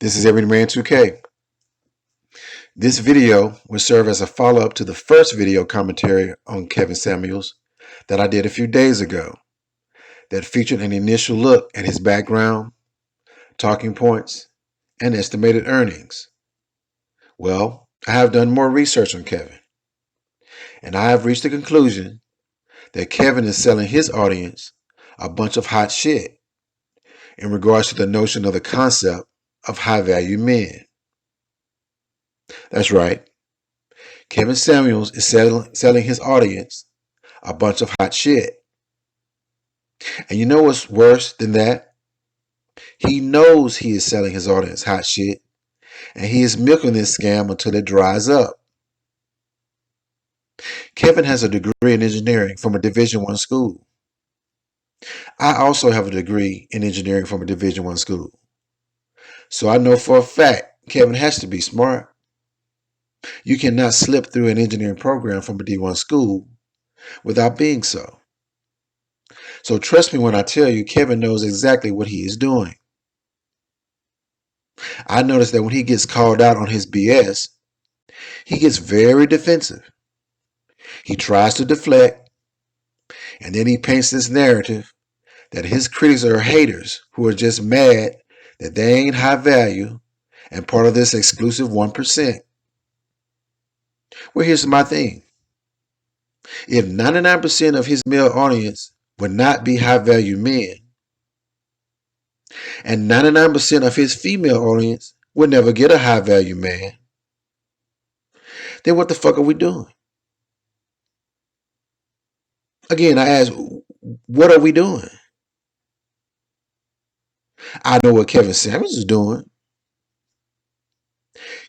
This is Everyman 2K. This video will serve as a follow-up to the first video commentary on Kevin Samuels that I did a few days ago that featured an initial look at his background, talking points, and estimated earnings. Well, I have done more research on Kevin, and I have reached the conclusion that Kevin is selling his audience a bunch of hot shit in regards to the notion of the concept of high-value men. That's right. Kevin Samuels is selling his audience a bunch of hot shit. And you know what's worse than that? He knows he is selling his audience hot shit, and he is milking this scam until it dries up. Kevin has a degree in engineering from a Division I school. I also have a degree in engineering from a Division I school. So I know for a fact Kevin has to be smart. You cannot slip through an engineering program from a D1 school without being so. So trust me when I tell you, Kevin knows exactly what he is doing. I noticed that when he gets called out on his BS, he gets very defensive. He tries to deflect, and then he paints this narrative that his critics are haters who are just mad that they ain't high value and part of this exclusive 1%. Well, here's my thing. If 99% of his male audience would not be high value men, and 99% of his female audience would never get a high value man, then what the fuck are we doing? Again, I ask, what are we doing? I know what Kevin Samuels is doing.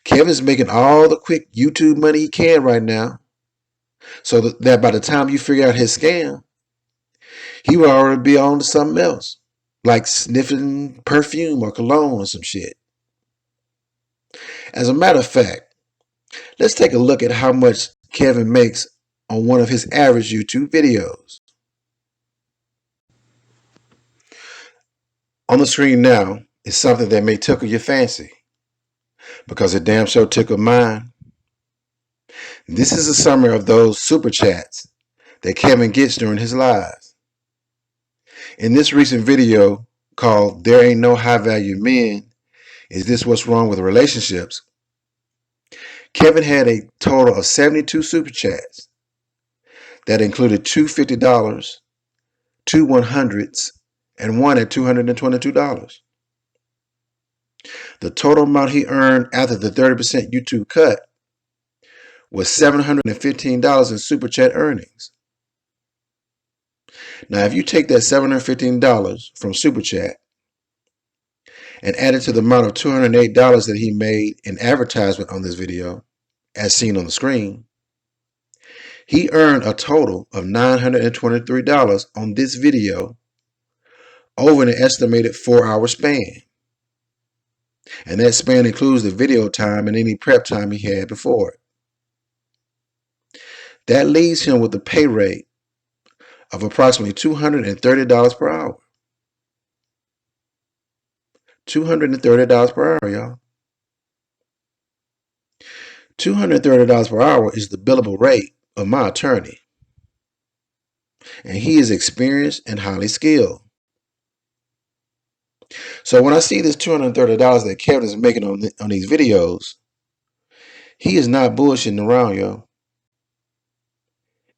Kevin's making all the quick YouTube money he can right now, so that by the time you figure out his scam, he will already be on to something else, like sniffing perfume or cologne or some shit. As a matter of fact, let's take a look at how much Kevin makes on one of his average YouTube videos. On the screen now is something that may tickle your fancy, because it damn sure tickled mine. This is a summary of those super chats that Kevin gets during his lives. In this recent video called "There Ain't No High Value Men, Is This What's Wrong with Relationships?", Kevin had a total of 72 super chats that included two $50, two $100s, and one at $222. The total amount he earned after the 30% YouTube cut was $715 in super chat earnings. Now, if you take that $715 from super chat and add it to the amount of $208 that he made in advertisement on this video, as seen on the screen, he earned a total of $923 on this video over an estimated 4-hour span. And that span includes the video time and any prep time he had before it. That leaves him with a pay rate of approximately $230 per hour. $230 per hour, y'all. $230 per hour is the billable rate of my attorney. And he is experienced and highly skilled. So when I see this $230 that Kevin is making on these videos, he is not bullshitting around, yo.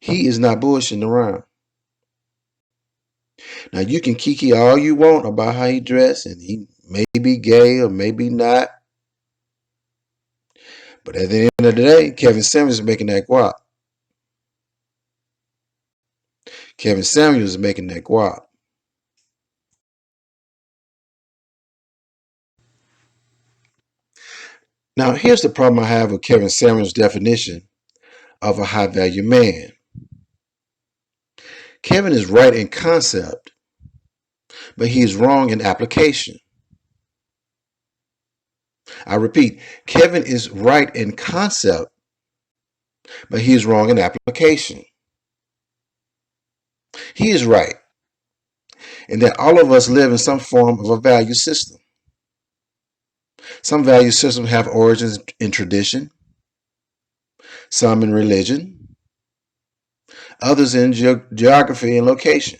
He is not bullshitting around. Now, you can kiki all you want about how he dressed, and he may be gay or maybe not. But at the end of the day, Kevin Samuels is making that guap. Kevin Samuels is making that guap. Now, here's the problem I have with Kevin Samuels' definition of a high-value man. Kevin is right in concept, but he is wrong in application. I repeat, Kevin is right in concept, but he is wrong in application. He is right in that all of us live in some form of a value system. Some value systems have origins in tradition, some in religion, others in geography and location.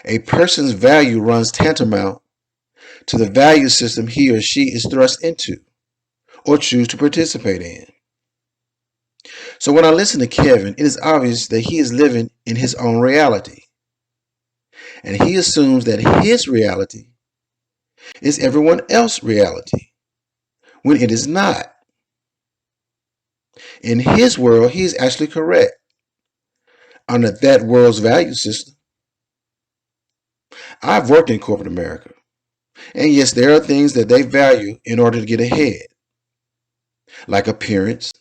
A person's value runs tantamount to the value system he or she is thrust into or choose to participate in. So when I listen to Kevin, it is obvious that he is living in his own reality. And he assumes that his reality is everyone else's reality, when it is not. In his world, he is actually correct under that world's value system. I've worked in corporate America, and yes, there are things that they value in order to get ahead, like appearance,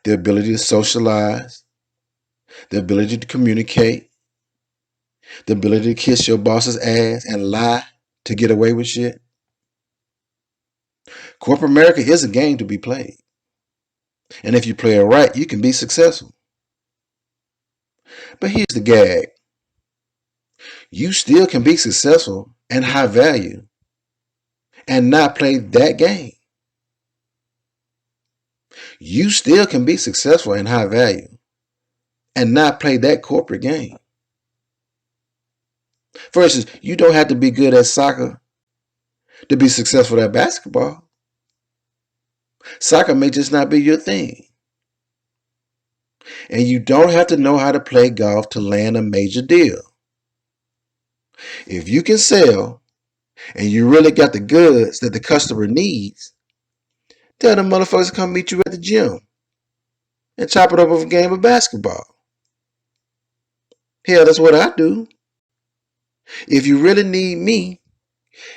the ability to socialize, the ability to communicate, the ability to kiss your boss's ass and lie to get away with shit. Corporate America is a game to be played. And if you play it right, you can be successful. But here's the gag. You still can be successful and high value and not play that game. You still can be successful and high value and not play that corporate game. For instance, you don't have to be good at soccer to be successful at basketball. Soccer may just not be your thing. And you don't have to know how to play golf to land a major deal. If you can sell and you really got the goods that the customer needs, tell them motherfuckers to come meet you at the gym and chop it up with a game of basketball. Hell, that's what I do. If you really need me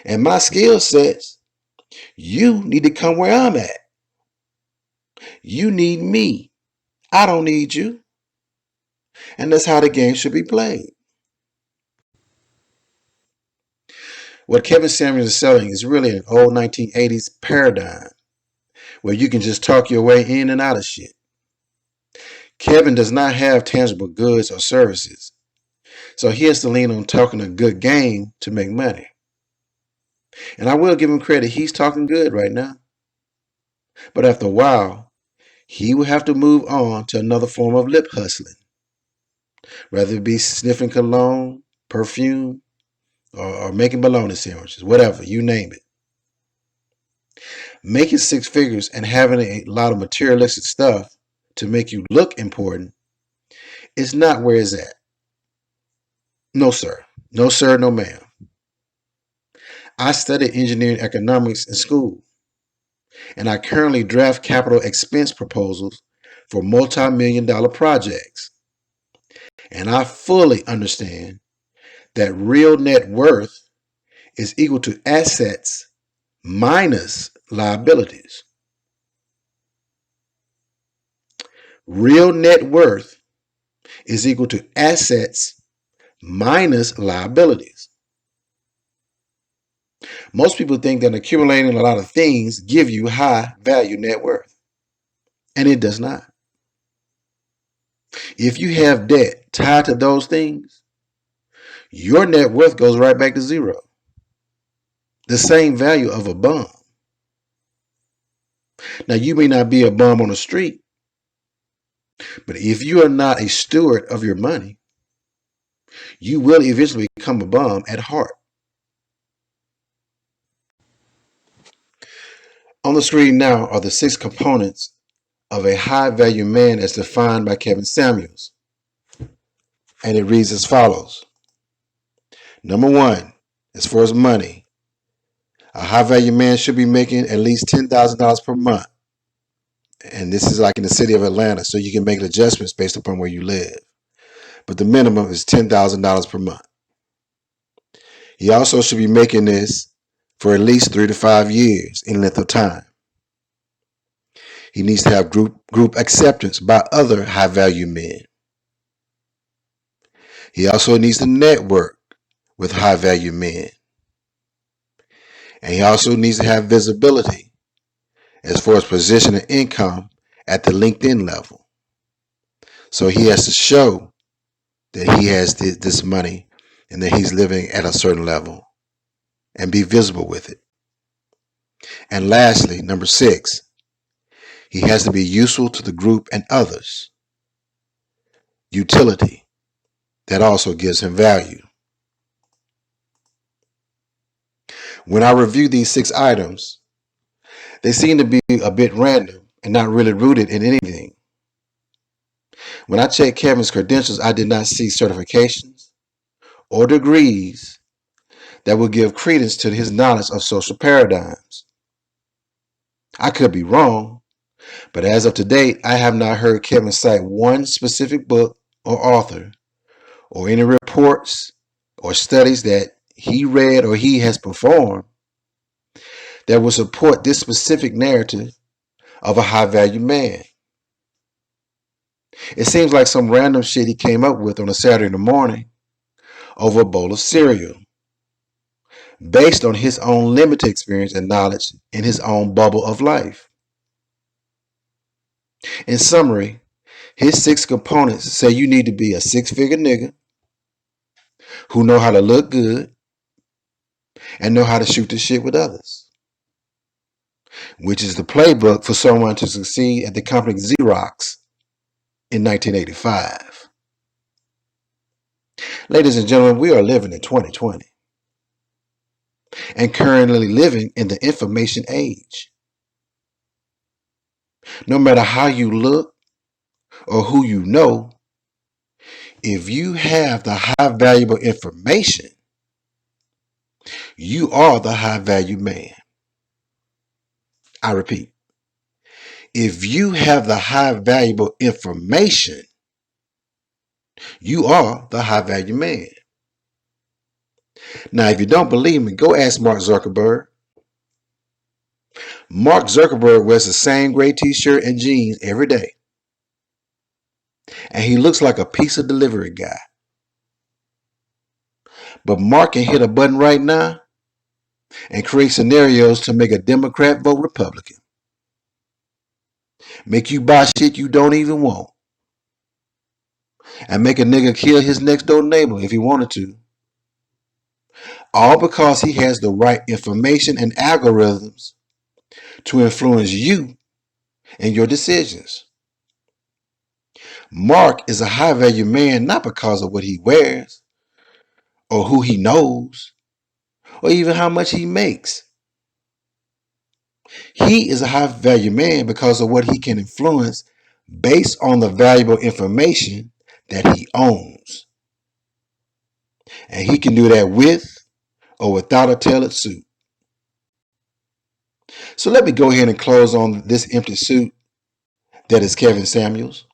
and my skill sets, you need to come where I'm at. You need me. I don't need you. And that's how the game should be played. What Kevin Samuels is selling is really an old 1980s paradigm where you can just talk your way in and out of shit. Kevin does not have tangible goods or services, so he has to lean on talking a good game to make money. And I will give him credit, he's talking good right now. But after a while, he will have to move on to another form of lip hustling, whether it be sniffing cologne, perfume, or making bologna sandwiches, whatever, you name it. Making six figures and having a lot of materialistic stuff to make you look important is not where it's at. No, sir. No, sir. No, ma'am. I studied engineering economics in school, and I currently draft capital expense proposals for multi-million-dollar projects. And I fully understand that real net worth is equal to assets minus liabilities. Real net worth is equal to assets minus liabilities. Most people think that accumulating a lot of things give you high value net worth, and it does not. If you have debt tied to those things, your net worth goes right back to zero. The same value of a bum. Now, you may not be a bum on the street, but if you are not a steward of your money, you will eventually become a bum at heart. On the screen now are the 6 components of a high-value man as defined by Kevin Samuels. And it reads as follows. Number 1, as far as money, a high-value man should be making at least $10,000 per month. And this is like in the city of Atlanta, so you can make adjustments based upon where you live. But the minimum is $10,000 per month. He also should be making this for at least 3 to 5 years in length of time. He needs to have group acceptance by other high-value men. He also needs to network with high-value men. And he also needs to have visibility as far as position and income at the LinkedIn level. So he has to show that he has this money and that he's living at a certain level and be visible with it. And lastly, number 6, he has to be useful to the group and others. Utility. That also gives him value. When I review these 6 items, they seem to be a bit random and not really rooted in anything. When I checked Kevin's credentials, I did not see certifications or degrees that would give credence to his knowledge of social paradigms. I could be wrong, but as of to date, I have not heard Kevin cite one specific book or author or any reports or studies that he read or he has performed that would support this specific narrative of a high-value man. It seems like some random shit he came up with on a Saturday morning over a bowl of cereal, based on his own limited experience and knowledge in his own bubble of life. In summary, his 6 components say you need to be a 6-figure nigga who know how to look good and know how to shoot the shit with others, which is the playbook for someone to succeed at the company Xerox in 1985. Ladies and gentlemen, we are living in 2020 and currently living in the information age. No matter how you look or who you know, if you have the high valuable information, you are the high value man. I repeat, if you have the high valuable information, you are the high value man. Now, if you don't believe me, go ask Mark Zuckerberg. Mark Zuckerberg wears the same gray t-shirt and jeans every day, and he looks like a pizza delivery guy. But Mark can hit a button right now and create scenarios to make a Democrat vote Republican. Make you buy shit you don't even want. And make a nigga kill his next door neighbor if he wanted to. All because he has the right information and algorithms to influence you and your decisions. Mark is a high value man not because of what he wears or who he knows or even how much he makes. He is a high value man because of what he can influence based on the valuable information that he owns. And he can do that with or without a tailored suit. So let me go ahead and close on this empty suit that is Kevin Samuels.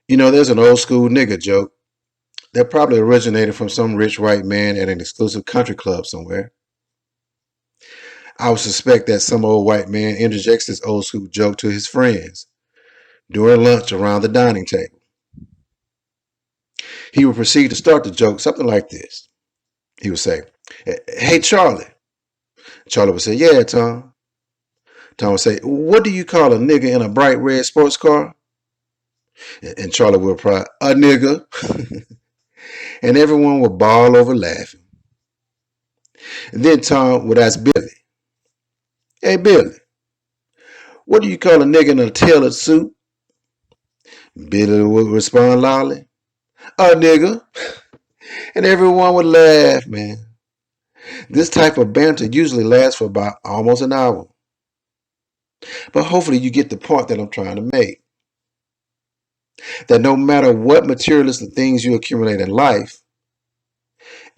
You know, there's an old school nigga joke that probably originated from some rich white man at an exclusive country club somewhere. I would suspect that some old white man interjects this old school joke to his friends during lunch around the dining table. He would proceed to start the joke something like this. He would say, "Hey, Charlie." Charlie would say, "Yeah, Tom." Tom would say, "What do you call a nigga in a bright red sports car?" And Charlie would reply, "A nigga." And everyone would bawl over laughing. And then Tom would ask Billy, "Hey, Billy, what do you call a nigga in a tailored suit?" Billy would respond loudly, "A nigga." And everyone would laugh, man. This type of banter usually lasts for about almost an hour. But hopefully you get the point that I'm trying to make. That no matter what materialistic things you accumulate in life,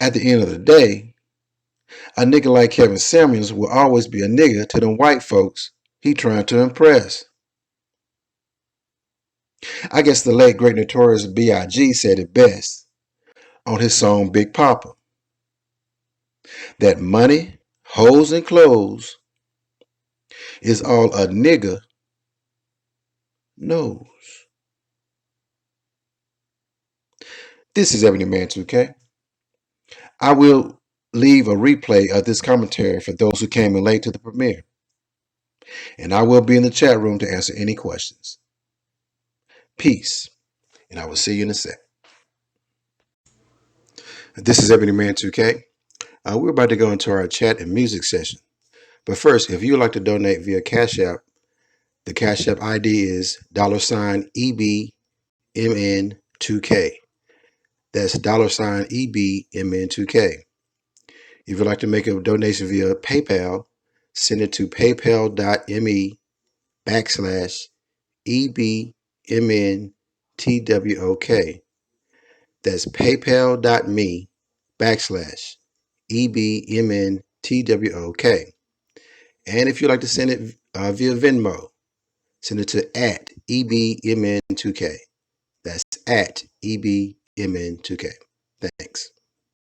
at the end of the day, a nigga like Kevin Samuels will always be a nigga to them white folks he trying to impress. I guess the late great notorious B.I.G. said it best on his song Big Papa. That money, hoes, and clothes is all a nigga knows. This is Ebony Man 2K. I will leave a replay of this commentary for those who came in late to the premiere. And I will be in the chat room to answer any questions. Peace, and I will see you in a sec. This is Ebony Man 2K. We're about to go into our chat and music session. But first, if you would like to donate via Cash App, the Cash App ID is $EBMN2K. That's $EBMN2K. If you'd like to make a donation via PayPal, send it to paypal.me/EBMNTWOK. That's paypal.me/EBMNTWOK. And if you'd like to send it via Venmo, send it to @EBMN2K. That's @EBMN2K. Thanks.